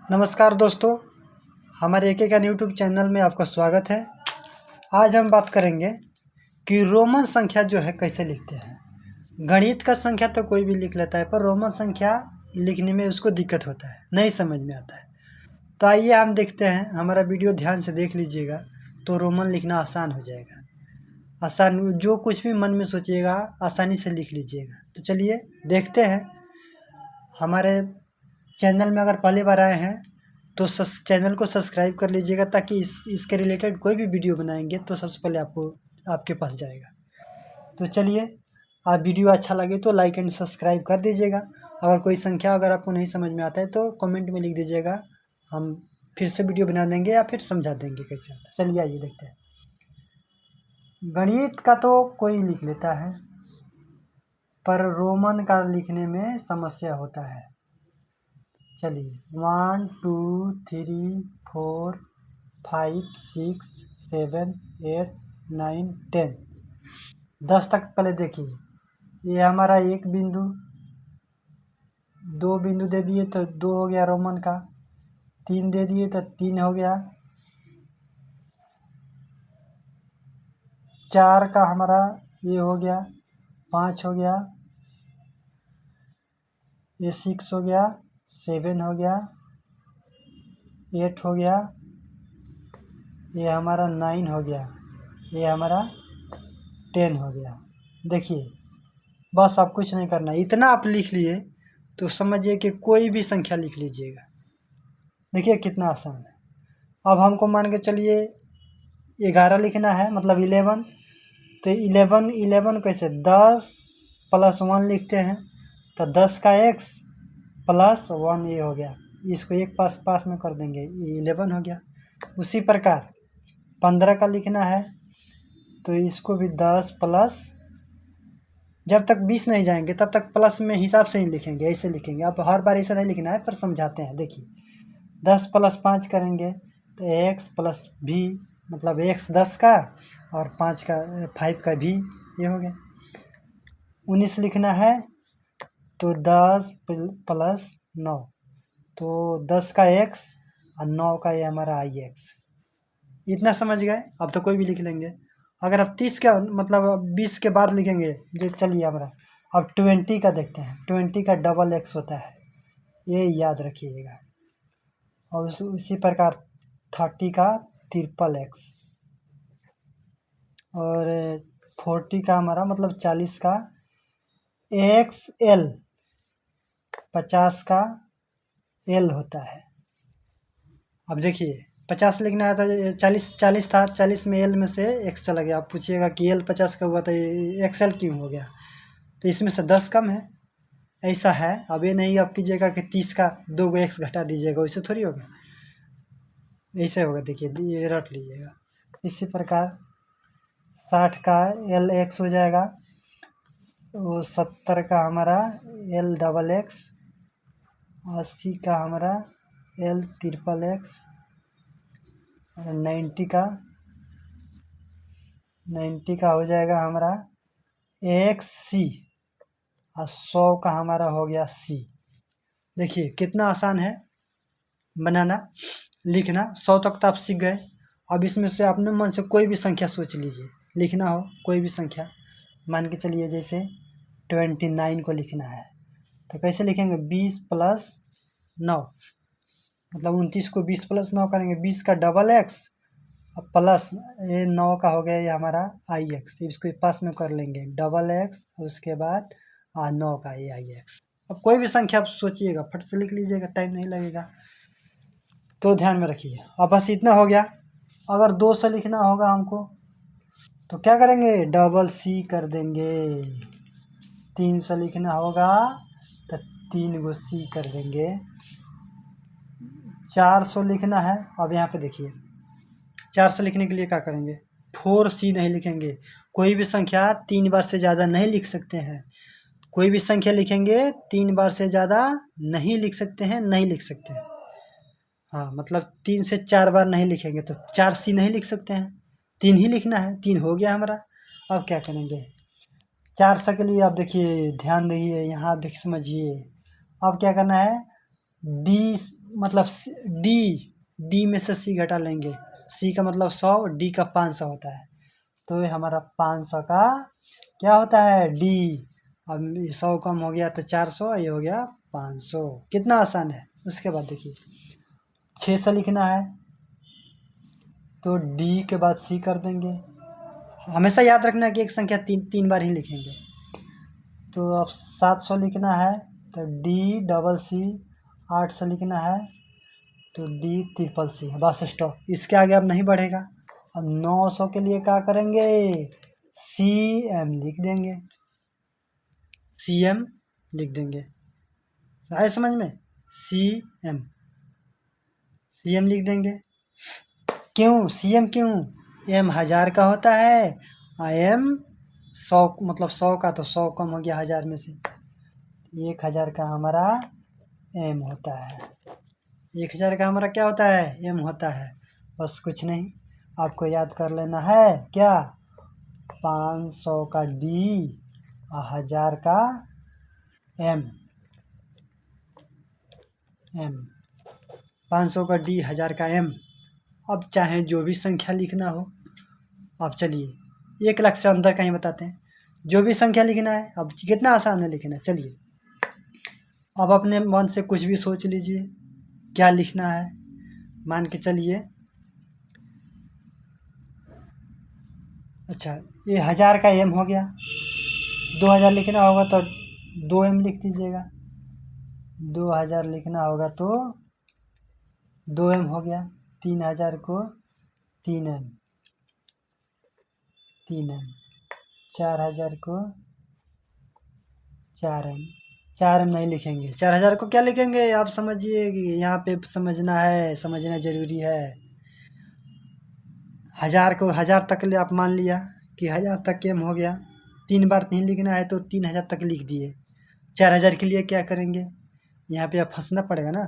नमस्कार दोस्तों, हमारे एक यूट्यूब चैनल में आपका स्वागत है। आज हम बात करेंगे कि रोमन संख्या जो है कैसे लिखते हैं। गणित का संख्या तो कोई भी लिख लेता है, पर रोमन संख्या लिखने में उसको दिक्कत होता है, नहीं समझ में आता है। तो आइए हम देखते हैं, हमारा वीडियो ध्यान से देख लीजिएगा तो रोमन लिखना आसान हो जाएगा। आसान, जो कुछ भी मन में सोचिएगा आसानी से लिख लीजिएगा। तो चलिए देखते हैं। हमारे चैनल में अगर पहली बार आए हैं तो चैनल को सब्सक्राइब कर लीजिएगा, ताकि इसके रिलेटेड कोई भी वीडियो बनाएंगे तो सबसे पहले आपके पास जाएगा। तो चलिए, आप वीडियो अच्छा लगे तो लाइक एंड सब्सक्राइब कर दीजिएगा। अगर कोई संख्या अगर आपको नहीं समझ में आता है तो कमेंट में लिख दीजिएगा, हम फिर से वीडियो बना देंगे या फिर समझा देंगे कैसे आता है। चलिए आइए देखते हैं। गणित का तो कोई लिख लेता है, पर रोमन का लिखने में समस्या होता है। चलिए 1 2 3 4 5 6 7 8 9 10, 10 तक पहले देखिए। ये हमारा एक बिंदु, दो बिंदु दे दिए तो 2 हो गया रोमन का, 3 दे दिए तो 3 हो गया, 4 का हमारा ये हो गया, 5 हो गया, ये 6 हो गया, 7 हो गया, 8 हो गया, ये हमारा 9 हो गया, ये हमारा 10 हो गया। देखिए, बस अब कुछ नहीं करना, इतना आप लिख लिए तो समझिए कि कोई भी संख्या लिख लीजिएगा। देखिए कितना आसान है। अब हमको मान के चलिए 11 लिखना है, मतलब 11। तो 11 कैसे, 10 + 1 लिखते हैं। तो 10 का x + 1 ये हो गया, इसको एक पास में कर देंगे, ये 11 हो गया। उसी प्रकार 15 का लिखना है, तो इसको भी 10 प्लस, जब तक 20 नहीं जाएंगे तब तक प्लस में हिसाब से ही लिखेंगे, ऐसे लिखेंगे। अब हर बार ऐसा नहीं लिखना है, पर समझाते हैं। देखिए 10 + 5 करेंगे तो x + v, मतलब x 10 का और 5 का v, ये हो गया। 19 लिखना है तो 10 + 9, तो 10 का x और 9 का ये हमारा ix। इतना समझ गए। अब तो कोई भी लिख लेंगे। अगर आप 30 का मतलब 20 के बाद लिखेंगे, जो चलिए हमारा अब 20 का देखते हैं। 20 का डबल x होता है, ये याद रखिएगा। और उसी प्रकार 30 का ट्रिपल x, और 40 का हमारा मतलब 40 का XL, 50 का L होता है। अब देखिए 50 लिखना है तो 40 था, 40 में L में से x चला गया। आप पूछिएगा कि L 50 का हुआ तो XL क्यों हो गया, तो इसमें से 10 कम है, ऐसा है। अब ये नहीं आप कीजिएगा कि 30 का 2 x घटा दीजिएगा, वैसे थोड़ी होगा, ऐसे होगा। देखिए ये रट लीजिएगा। इसी प्रकार 60 का LX हो जाएगा, वो 70 का हमारा LXX, 80 का हमारा LXXX, और 90 का हो जाएगा हमारा XC, और 100 का हमारा हो गया C। देखिए कितना आसान है बनाना, लिखना। 100 तक तो आप सीख गए। अब इसमें से अपने मन से कोई भी संख्या सोच लीजिए, लिखना हो कोई भी संख्या। मान के चलिए जैसे 29 को लिखना है, तो कैसे लिखेंगे, 20 + 9, मतलब 29 को 20 + 9 करेंगे, 20 का डबल x प्लस ये 9 का हो गया, ये हमारा ix, इसको पास में कर लेंगे, डबल x, उसके बाद 9 का ये ix। अब कोई भी संख्या आप सोचिएगा, फट से लिख लीजिएगा, टाइम नहीं लगेगा। तो ध्यान में रखिए। अब बस इतना हो गया। अगर 200 लिखना होगा हमको तो क्या करेंगे, डबल C कर देंगे। 300 लिखना होगा तो 3 गो C कर देंगे। 400 लिखना है, अब यहाँ पे देखिए 400 लिखने के लिए क्या करेंगे, 4C नहीं लिखेंगे। कोई भी संख्या 3 बार से ज़्यादा नहीं लिख सकते हैं। कोई भी संख्या लिखेंगे 3 बार से ज़्यादा नहीं लिख सकते हैं, नहीं लिख सकते हैं। हाँ, मतलब 3 से 4 बार नहीं लिखेंगे, तो 4C नहीं लिख सकते हैं, 3 ही लिखना है। 3 हो गया हमारा। अब क्या करेंगे, 400 के लिए, अब देखिए ध्यान दीजिए, यहाँ देख समझिए। अब क्या करना है, डी मतलब डी डी में से सी घटा लेंगे। सी का मतलब 100, डी का 500 होता है। तो ये हमारा 500 का क्या होता है, डी। अब 100 कम हो गया तो 400, ये हो गया 500। कितना आसान है। उसके बाद देखिए 600 लिखना है तो डी के बाद सी कर देंगे। हमेशा याद रखना कि एक संख्या तीन बार ही लिखेंगे। तो अब 700 लिखना है तो डी डबल सी। 800 लिखना है तो D triple C. Bus stop, इसके आगे अब नहीं बढ़ेगा। अब 900 के लिए क्या करेंगे, सी एम लिख देंगे। सी एम लिख देंगे, आए समझ में। सी एम लिख देंगे। क्यों सी एम, क्यों, एम 1000 का होता है, एम 100 मतलब 100 का, तो 100 कम हो गया 1000 में से। 1000 का हमारा एम होता है। 1000 का हमारा क्या होता है, एम होता है। बस कुछ नहीं, आपको याद कर लेना है क्या, 500 का डी और 1000 का एम। 500 का डी, 1000 का एम। अब चाहे जो भी संख्या लिखना हो। अब चलिए 1 लाख से अंदर का ही बताते हैं। जो भी संख्या लिखना है, अब कितना आसान है लिखना। चलिए अब अपने मन से कुछ भी सोच लीजिए क्या लिखना है। मान के चलिए, अच्छा ये 1000 का एम हो गया। 2000 लिखना होगा तो 2m लिख दीजिएगा। 2000 लिखना होगा तो 2m हो गया। 3000 को 3m, 4000 को 4m। 4m नहीं लिखेंगे, 4000 को क्या लिखेंगे आप समझिए कि यहाँ पे समझना है, समझना ज़रूरी है। 1000 को 1000 तक ले आप मान लिया कि 1000 तक एम हो गया। 3 बार 3 लिखना है तो 3000 तक लिख दिए। 4000 के लिए क्या करेंगे, यहाँ पे अब फंसना पड़ेगा ना।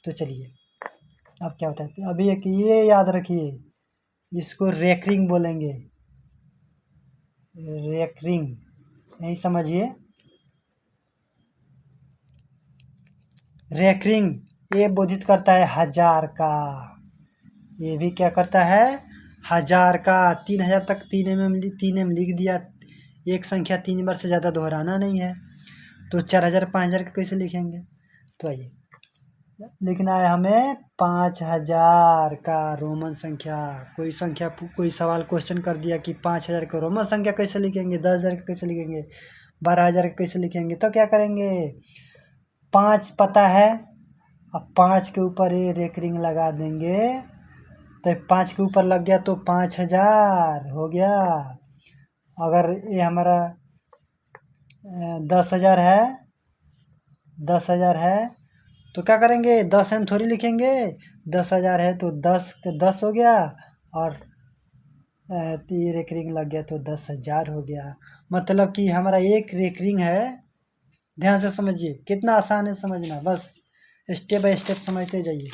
तो चलिए अब क्या होता है, अभी एक ये याद रखिए, इसको रेकरिंग बोलेंगे। रेकरिंग, यही समझिए। रेकरिंग ये बोधित करता है 1000 का। ये भी क्या करता है, 1000 का। 3000 तक 3m लिख दिया। एक संख्या 3 बार से ज़्यादा दोहराना नहीं है। तो 4000 5000 का कैसे लिखेंगे। तो आइए लिखना है हमें 5000 का रोमन संख्या। कोई संख्या, कोई सवाल क्वेश्चन कर दिया कि 5000 का रोमन संख्या कैसे लिखेंगे, 10000 का कैसे लिखेंगे, 12000 का कैसे लिखेंगे। तो क्या करेंगे, 5 पता है, अब 5 के ऊपर ये रेकरिंग लगा देंगे। तो 5 के ऊपर लग गया तो 5000 हो गया। अगर ये हमारा 10,000 है, 10,000 है तो क्या करेंगे, 10m थोड़ी लिखेंगे। 10,000 है तो 10 हो गया, और ये रेकरिंग लग गया तो 10,000 हो गया। मतलब कि हमारा एक रेकरिंग है। ध्यान से समझिए, कितना आसान है समझना। बस स्टेप बाय स्टेप समझते जाइए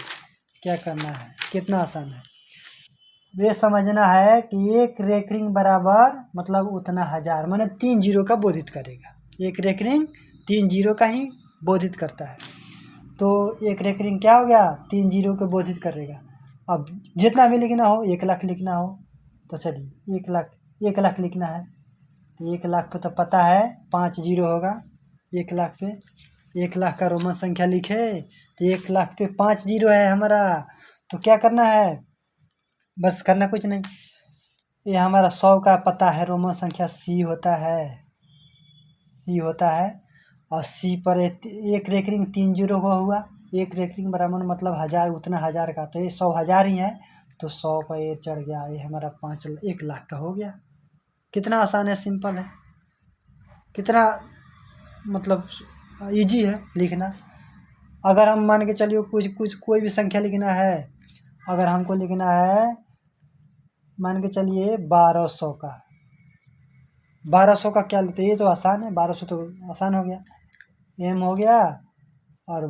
क्या करना है, कितना आसान है। ये समझना है कि एक रेकरिंग बराबर मतलब उतना 1000, माने 3 जीरो का बोधित करेगा। एक रेकरिंग 3 जीरो का ही बोधित करता है। तो एक रेकरिंग क्या हो गया, 3 जीरो को बोधित करेगा। अब जितना भी लिखना हो, 1 लाख लिखना हो तो चलिए 1 लाख लिखना है तो 1 लाख पे तो पता है 5 जीरो होगा। 1 लाख पे 1 लाख का रोमन संख्या लिखे तो 1 लाख पे 5 जीरो है हमारा। तो क्या करना है, बस करना कुछ नहीं। ये हमारा 100 का पता है रोमन संख्या सी होता है, सी होता है। और सी पर एक रेकरिंग 3 जीरो का हुआ। एक रेकरिंग बराबर मतलब 1000, उतना 1000 का, तो ये 100,000 ही है। तो 100 पर ये चढ़ गया, ये हमारा 1 लाख का हो गया। कितना आसान है, सिंपल है, कितना मतलब इजी है लिखना। अगर हम मान के चलिए कोई भी संख्या लिखना है, अगर हमको लिखना है मान के चलिए 1200 का। 1200 का क्या लिखते हैं, ये तो आसान है, 1200 तो आसान हो गया। एम हो गया और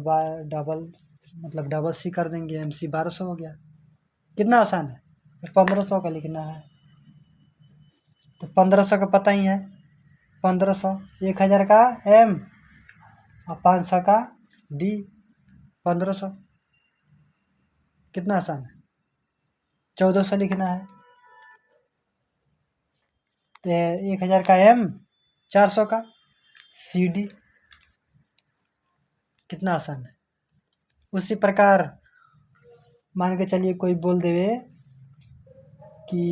डबल सी कर देंगे, एम सी 1200 हो गया। कितना आसान है। फिर 1500 का लिखना है तो 1500 का पता ही है, 1500। 1000 का एम और 500 का डी, 1500। कितना आसान है, 1400 लिखना है। तो 1000 का M, 400 का CD, कितना आसान है। उसी प्रकार मान के चलिए कोई बोल देवे कि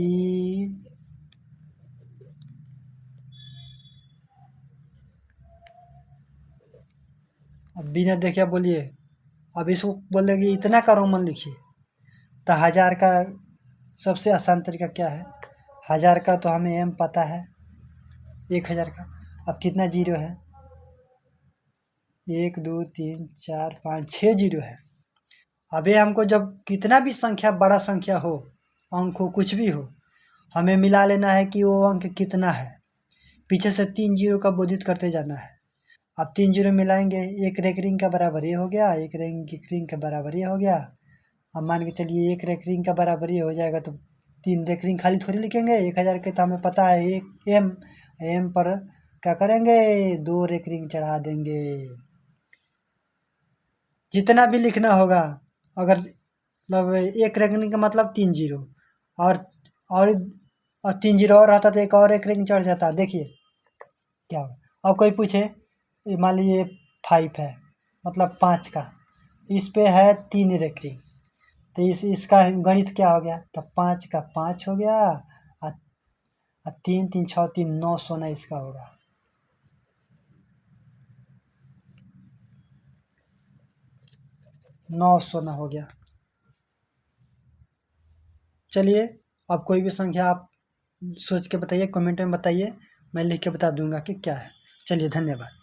अब बिना देखे बोलिए, अब इसको बोल दे कि इतना का रोमन लिखिए, तो 1000 का सबसे आसान तरीका क्या है, 1000 का तो हमें M पता है, 1000 का अब कितना जीरो है, 1 2 3 4 5 6 जीरो है। अब ये हमको जब कितना भी संख्या, बड़ा संख्या हो, अंक हो, कुछ भी हो, हमें मिला लेना है कि वो अंक कितना है, पीछे से 3 जीरो का बोधित करते जाना है। अब 3 जीरो मिलाएंगे, एक रेकरिंग का बराबर ये हो गया, एक रेकरिंग का बराबर ये हो गया। अब मान के चलिए एक रेकरिंग का बराबर ये हो जाएगा तो 3 रेकरिंग खाली थोड़ी लिखेंगे, 1000 के तो हमें पता है एक M पर क्या करेंगे, 2 रेकरिंग चढ़ा देंगे। जितना भी लिखना होगा, अगर मतलब एक रेकरिंग का मतलब 3 जीरो, और और 3 जीरो और रहता तो एक और रेकरिंग चढ़ जाता। देखिए क्या होगा। अब कोई पूछे मान लीजिए 5 है, मतलब 5 का, इस पे है 3 रेकरिंग, तो इसका गणित क्या हो गया, तो 5 का 5 हो गया, और 3 3 6 3 9 सोना इसका होगा। नौ सोना हो गया। चलिए अब कोई भी संख्या आप सोच के बताइए, कमेंट में बताइए, मैं लिख के बता दूंगा कि क्या है। चलिए धन्यवाद।